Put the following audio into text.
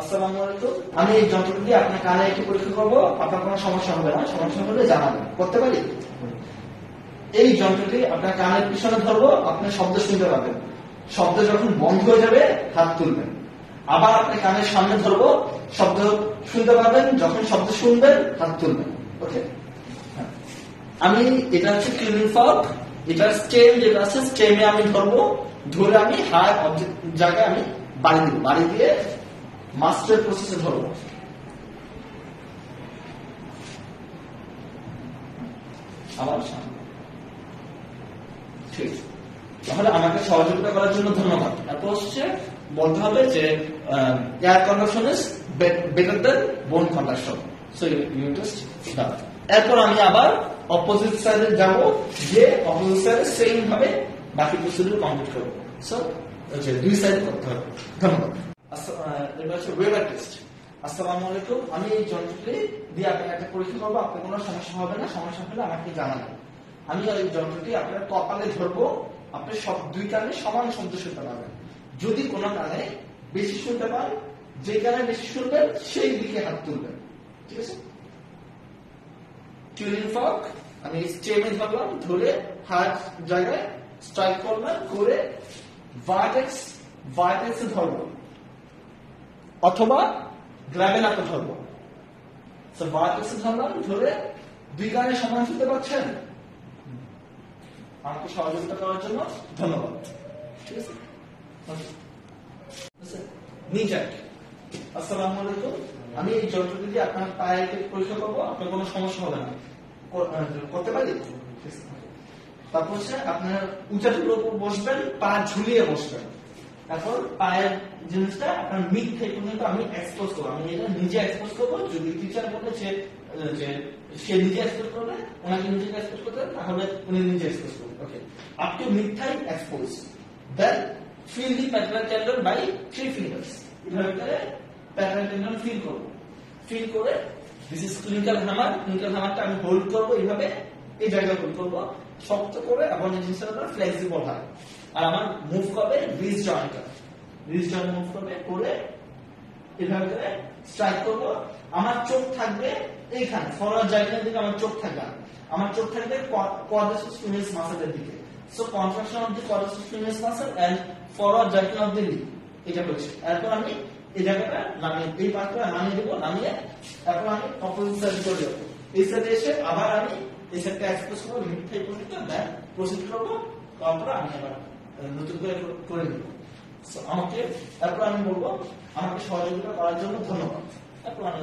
আসসালামু আলাইকুম। আমি এই যন্ত্রটি দিয়ে আপনার কানে একটি পরীক্ষা করবো, আপনার কোনো সমস্যা হবে না, সমস্যা হলে জানাবেন। করতে পারি? এই যন্ত্রটি আপনার কানের পিছনে ধরবো, আপনি শব্দ শুনতে পাবেন। শব্দ যখন বন্ধ হয়ে যাবে হাত তুলবেন। আবার আপনি কানের সামনে ধরবো, শব্দ শুনতে পাবেন, যখন শব্দ শুনবেন হাত তুলবেন। ওকে, আমি এটা হচ্ছে ক্লিনিং ফর্ক, এটা স্টেম যেটা আছে স্টেমে আমি ধরবো, ধরে আমি হাত অবজেক্ট জায়গায় আমি বাড়ি দিব, বাড়ি দিয়ে মাস্টার প্রসেসে ধরবো। আবার ঠিক, তাহলে আমাকে সহযোগিতা করার জন্য ধন্যবাদ। এরপর হচ্ছে বলতে হবে যে এয়ার কন্ডাকশন ইজ বেটার দেন বোন কন্ডাকশন, সো ইউ জাস্ট ডান। এরপর আমি আবার অপোজিট সাইডে যাব, যে অপোজিট সাইডে সেম ভাবে বাকি প্রসিডিউর কমপ্লিট করব। সো দুই সাইড করতে হবে। ধন্যবাদ। এটা হচ্ছে ওয়েবার টেস্ট। আসসালামু আলাইকুম। আমি এই যন্ত্রটি দিয়ে আপনাকে একটা পরীক্ষা করবো, আপনার কোনো সমস্যা হবে না, সমস্যা হলে আমাকে জানাবেন। আমি এই যন্ত্রটি আপনার কপালে ধরবো, আপনি সব দুই কানে সমান শব্দ শুনতে পাবেন। যদি কোনো কানে বেশি শুনতে পান, যে কানে বেশি শুনবেন সেই দিকে হাত তুলবেন। ঠিক আছে? টিউনিং ফর্ক আমি স্টেমে ধরলাম, ধরে হাত জায়গায় স্ট্রাইক করলাম, করে ভার্টেক্সে ধরবো অথবা গ্রাবেলাতে ধরবো। সো ভার্টেক্সে ধরলাম, ধরে দুই কানে সমান শুনতে পাচ্ছেন। আমাকে সহযোগিতা করার জন্য ধন্যবাদ। ঠিক আছে? নিচে আসসালামু আলাইকুম। আমি এই যন্ত্রটি দিয়ে আপনার পায়ের পরীক্ষা করবো, আপনার কোনো সমস্যা হবে না, করতে পারি? তারপর হচ্ছে আপনার উঁচাটুর উপর বসবেন, পা ঝুলিয়ে বসবেন। তারপর পায়ের জিনিসটা আপনার মিড থেকে পর্যন্ত আমি এক্সপোজ করবো, আমি এটা নিজে এক্সপোজ করবো। যদি টিচার বলে যে সে নিজে এক্সপোজ করবে, ওনাকে নিজে এক্সপোজ করতে, তাহলে উনি নিজে এক্সপোজ করবেন। Okay, up to mid thigh expose, then feel the patellar tendon by 3 fingers. এভাবে করে প্যাটার্ন টেন্ডন ফিল করবো। ফিল করে this is clinical hammer. Clinical হ্যামারটা আমি হোল্ড করবো, এইভাবে এই জায়গায় হোল্ড করবো শক্ত করে, এবং এই জিনিসটা ফ্লেক্সিবল হয়। আর আমার মুভ করবে রিস্ট জয়েন্টটা, রিস্ট জয়েন্ট মুভ করবে, করে এভাবে করে স্ট্রাইক করবো। আমার চোখ থাকবে এইখানে, ফরওয়ার্ড জায়গার দিকে আমার চোখ থাকবে। আমার চোখ থাকবে quadriceps femoris মাসলের দিকে। So contraction of the quadriceps femoris muscle and forward jerking of the leg, এটা হচ্ছে। এরপর আমি এই জায়গাটা নামিয়ে, এই পার্টটা নামিয়ে দেবো, নামিয়ে তারপর আমি অপোজিট সাইড করে যাবো। এই সাইডে এসে আবার আমি এই সাইডটা এক্সপ্রেস করবো, মিড থাই পর্যন্ত, দেন প্রসিড করবো। তারপর আমি আবার নতুন করে নিব। আমাকে, তারপর আমি বলবো আমাকে সহযোগিতা করার জন্য ধন্যবাদ। তারপর আমি